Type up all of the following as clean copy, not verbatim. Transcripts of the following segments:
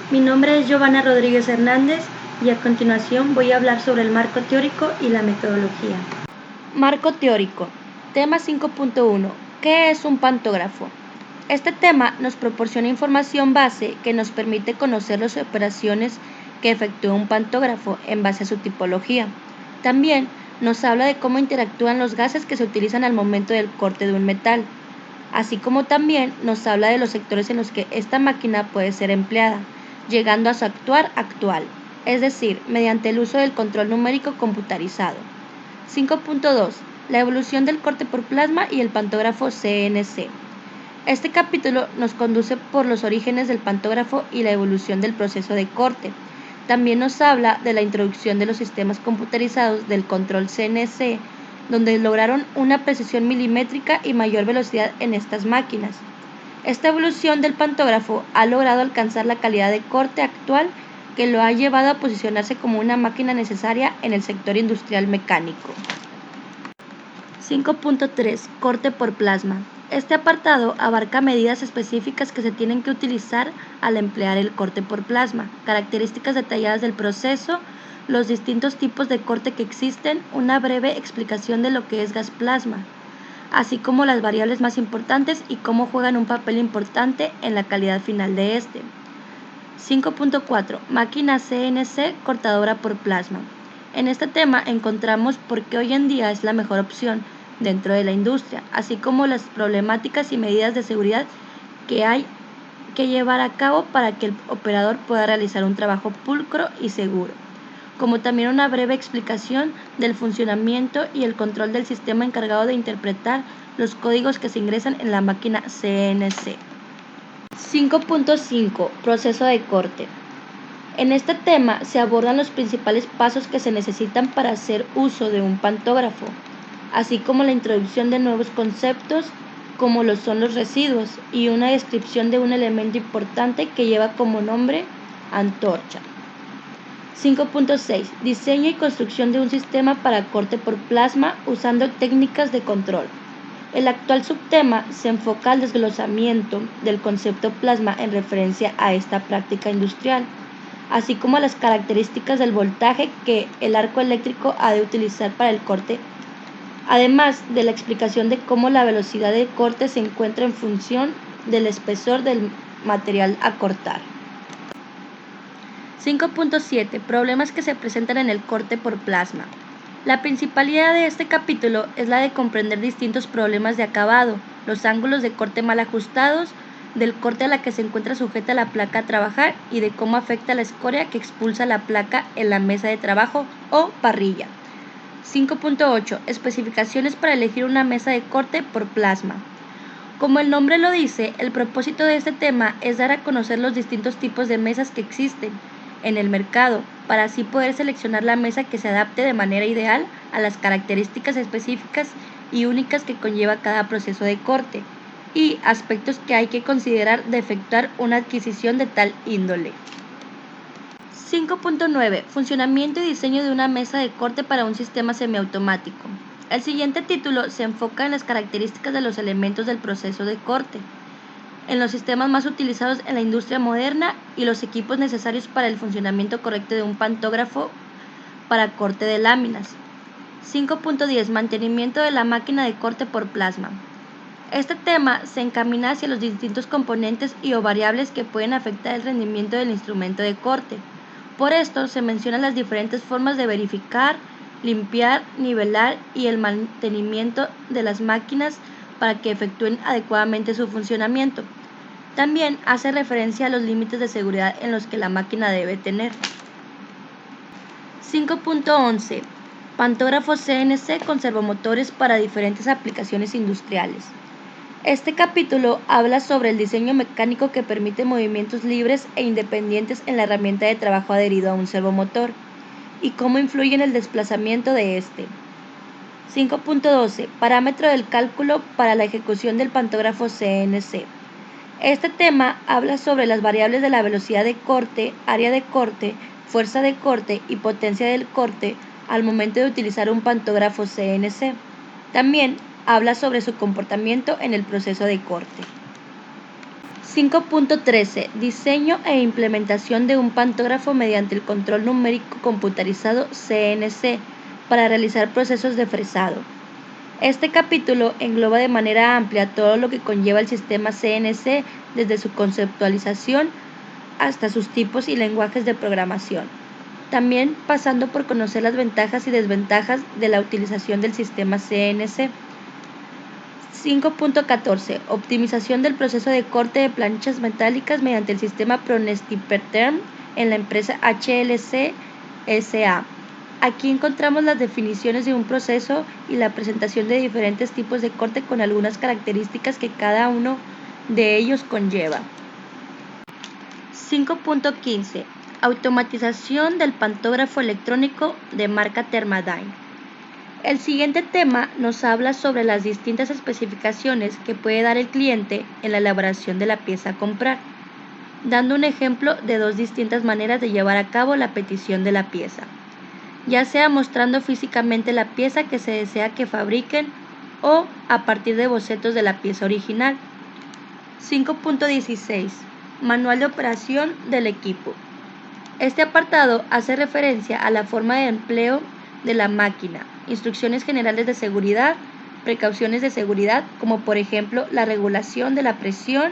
Mi nombre es Giovanna Rodríguez Hernández y a continuación voy a hablar sobre el marco teórico y la metodología. Marco teórico. Tema 5.1. ¿Qué es un pantógrafo? Este tema nos proporciona información base que nos permite conocer las operaciones que efectúa un pantógrafo en base a su tipología. También nos habla de cómo interactúan los gases que se utilizan al momento del corte de un metal, así como también nos habla de los sectores en los que esta máquina puede ser empleada, llegando a su actuar actual, es decir, mediante el uso del control numérico computarizado. 5.2. La evolución del corte por plasma y el pantógrafo CNC. Este capítulo nos conduce por los orígenes del pantógrafo y la evolución del proceso de corte. También nos habla de la introducción de los sistemas computarizados del control CNC, donde lograron una precisión milimétrica y mayor velocidad en estas máquinas. Esta evolución del pantógrafo ha logrado alcanzar la calidad de corte actual que lo ha llevado a posicionarse como una máquina necesaria en el sector industrial mecánico. 5.3. Corte por plasma. Este apartado abarca medidas específicas que se tienen que utilizar al emplear el corte por plasma, características detalladas del proceso, los distintos tipos de corte que existen, una breve explicación de lo que es gas plasma, así como las variables más importantes y cómo juegan un papel importante en la calidad final de este. 5.4. Máquina CNC cortadora por plasma. En este tema encontramos por qué hoy en día es la mejor opción dentro de la industria, así como las problemáticas y medidas de seguridad que hay que llevar a cabo para que el operador pueda realizar un trabajo pulcro y seguro, como también una breve explicación del funcionamiento y el control del sistema encargado de interpretar los códigos que se ingresan en la máquina CNC. 5.5. Proceso de corte. En este tema se abordan los principales pasos que se necesitan para hacer uso de un pantógrafo, así como la introducción de nuevos conceptos como lo son los residuos y una descripción de un elemento importante que lleva como nombre antorcha. 5.6. Diseño y construcción de un sistema para corte por plasma usando técnicas de control. El actual subtema se enfoca al desglosamiento del concepto plasma en referencia a esta práctica industrial, así como a las características del voltaje que el arco eléctrico ha de utilizar para el corte, además de la explicación de cómo la velocidad de corte se encuentra en función del espesor del material a cortar. 5.7. Problemas que se presentan en el corte por plasma. La principal idea de este capítulo es la de comprender distintos problemas de acabado, los ángulos de corte mal ajustados, del corte a la que se encuentra sujeta la placa a trabajar y de cómo afecta la escoria que expulsa la placa en la mesa de trabajo o parrilla. 5.8. Especificaciones para elegir una mesa de corte por plasma. Como el nombre lo dice, el propósito de este tema es dar a conocer los distintos tipos de mesas que existen en el mercado, para así poder seleccionar la mesa que se adapte de manera ideal a las características específicas y únicas que conlleva cada proceso de corte, y aspectos que hay que considerar de efectuar una adquisición de tal índole. 5.9. Funcionamiento y diseño de una mesa de corte para un sistema semiautomático. El siguiente título se enfoca en las características de los elementos del proceso de corte, en los sistemas más utilizados en la industria moderna y los equipos necesarios para el funcionamiento correcto de un pantógrafo para corte de láminas. 5.10. Mantenimiento de la máquina de corte por plasma. Este tema se encamina hacia los distintos componentes y o variables que pueden afectar el rendimiento del instrumento de corte. Por esto se mencionan las diferentes formas de verificar, limpiar, nivelar y el mantenimiento de las máquinas para que efectúen adecuadamente su funcionamiento. También hace referencia a los límites de seguridad en los que la máquina debe tener. 5.11. Pantógrafos CNC con servomotores para diferentes aplicaciones industriales. Este capítulo habla sobre el diseño mecánico que permite movimientos libres e independientes en la herramienta de trabajo adherido a un servomotor y cómo influye en el desplazamiento de este. 5.12. Parámetro del cálculo para la ejecución del pantógrafo CNC. Este tema habla sobre las variables de la velocidad de corte, área de corte, fuerza de corte y potencia del corte al momento de utilizar un pantógrafo CNC. También habla sobre su comportamiento en el proceso de corte. 5.13 Diseño e implementación de un pantógrafo mediante el control numérico computarizado CNC para realizar procesos de fresado. Este capítulo engloba de manera amplia todo lo que conlleva el sistema CNC desde su conceptualización hasta sus tipos y lenguajes de programación, también pasando por conocer las ventajas y desventajas de la utilización del sistema CNC. 5.14 Optimización del proceso de corte de planchas metálicas mediante el sistema ProNestiPattern en la empresa HLC SA. Aquí encontramos las definiciones de un proceso y la presentación de diferentes tipos de corte con algunas características que cada uno de ellos conlleva. 5.15 Automatización del pantógrafo electrónico de marca Thermadyne. El siguiente tema nos habla sobre las distintas especificaciones que puede dar el cliente en la elaboración de la pieza a comprar, dando un ejemplo de dos distintas maneras de llevar a cabo la petición de la pieza, ya sea mostrando físicamente la pieza que se desea que fabriquen o a partir de bocetos de la pieza original. 5.16 Manual de operación del equipo. Este apartado hace referencia a la forma de empleo de la máquina, instrucciones generales de seguridad, precauciones de seguridad, como por ejemplo la regulación de la presión,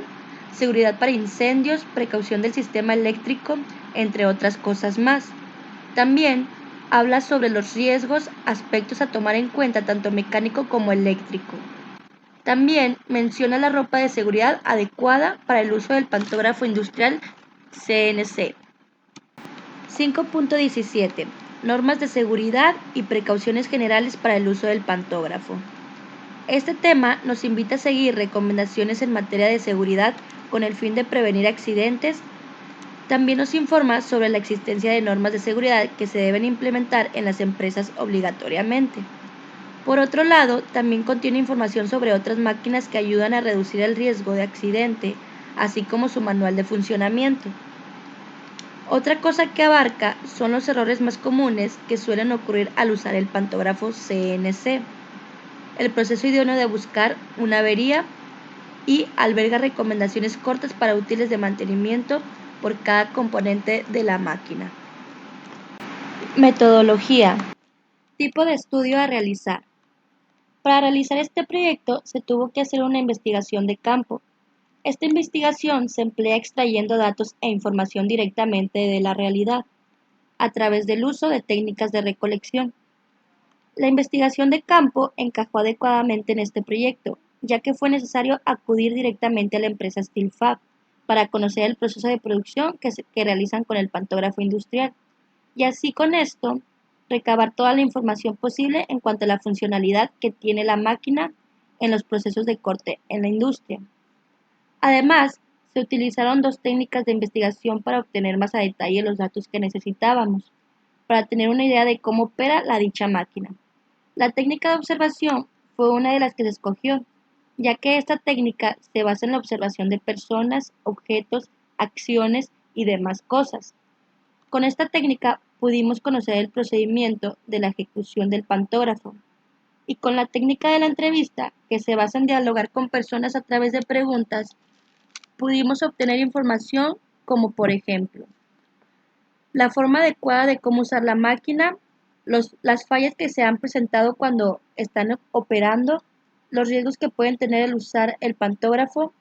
seguridad para incendios, precaución del sistema eléctrico, entre otras cosas más. También habla sobre los riesgos, aspectos a tomar en cuenta tanto mecánico como eléctrico. También menciona la ropa de seguridad adecuada para el uso del pantógrafo industrial CNC. 5.17 Normas de seguridad y precauciones generales para el uso del pantógrafo. Este tema nos invita a seguir recomendaciones en materia de seguridad con el fin de prevenir accidentes. También nos informa sobre la existencia de normas de seguridad que se deben implementar en las empresas obligatoriamente. Por otro lado, también contiene información sobre otras máquinas que ayudan a reducir el riesgo de accidente, así como su manual de funcionamiento. Otra cosa que abarca son los errores más comunes que suelen ocurrir al usar el pantógrafo CNC, el proceso idóneo de buscar una avería y alberga recomendaciones cortas para útiles de mantenimiento por cada componente de la máquina. Metodología. Tipo de estudio a realizar. Para realizar este proyecto se tuvo que hacer una investigación de campo. Esta investigación se emplea extrayendo datos e información directamente de la realidad, a través del uso de técnicas de recolección. La investigación de campo encajó adecuadamente en este proyecto, ya que fue necesario acudir directamente a la empresa SteelFab para conocer el proceso de producción que realizan con el pantógrafo industrial, y así con esto recabar toda la información posible en cuanto a la funcionalidad que tiene la máquina en los procesos de corte en la industria. Además, se utilizaron dos técnicas de investigación para obtener más a detalle los datos que necesitábamos, para tener una idea de cómo opera la dicha máquina. La técnica de observación fue una de las que se escogió, ya que esta técnica se basa en la observación de personas, objetos, acciones y demás cosas. Con esta técnica pudimos conocer el procedimiento de la ejecución del pantógrafo. Y con la técnica de la entrevista, que se basa en dialogar con personas a través de preguntas, pudimos obtener información como por ejemplo, la forma adecuada de cómo usar la máquina, las fallas que se han presentado cuando están operando, los riesgos que pueden tener el usar el pantógrafo,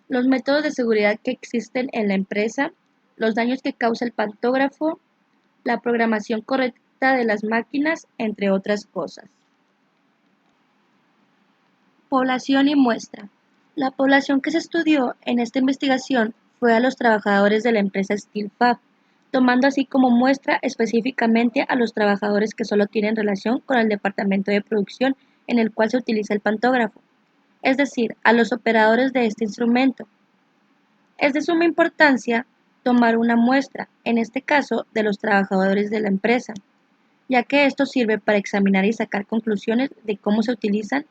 los métodos de seguridad que existen en la empresa, los daños que causa el pantógrafo, la programación correcta de las máquinas, entre otras cosas. Población y muestra. La población que se estudió en esta investigación fue a los trabajadores de la empresa SteelFab, tomando así como muestra específicamente a los trabajadores que solo tienen relación con el departamento de producción en el cual se utiliza el pantógrafo, es decir, a los operadores de este instrumento. Es de suma importancia tomar una muestra, en este caso de los trabajadores de la empresa, ya que esto sirve para examinar y sacar conclusiones de cómo se utilizan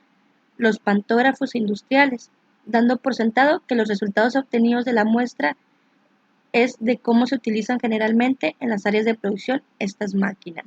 los pantógrafos industriales, dando por sentado que los resultados obtenidos de la muestra es de cómo se utilizan generalmente en las áreas de producción estas máquinas.